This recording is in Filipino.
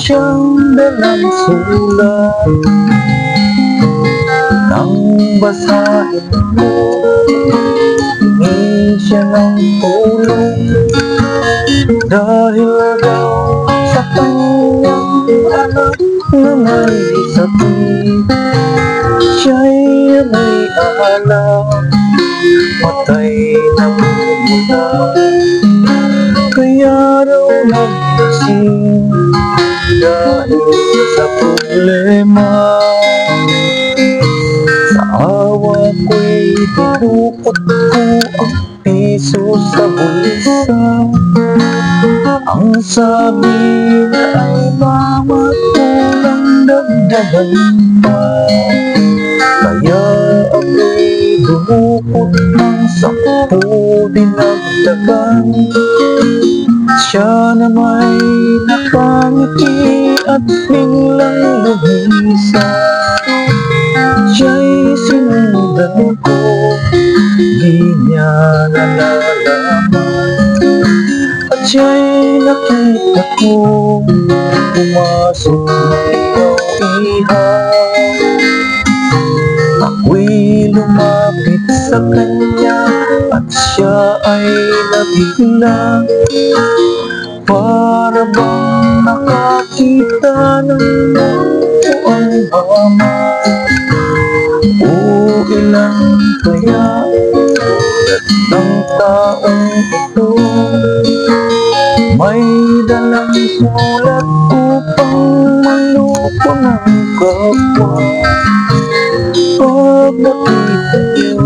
siyang dalang sulat. Nang basahin ko, hingi siya ng tulong dahil daw sa kanyang anak na may sakit. Siya'y may alam, patay na muna, kaya raw nagising dahil sa problema. Sa awa ko'y dinukot ko ang piso sa bulsa. Ang sabi na ay mama, kulang dagdagan pa. Kaya ako'y dumukot ng 10 dinagdagan. Siya na may nakangiti at biglang lumisa. Siya'y sinundan ko, di niya nalalaman. At siya'y nakita ko, pumasok na ihaw-ihaw. Ako'y lumapit sa kanya at siya ay nabigla. Para bang nakakita ng mundo ang ama. O ilan kaya ulat ng taong ito, may dalang sulat upang manloko ng kapwa. Pag nakita niyo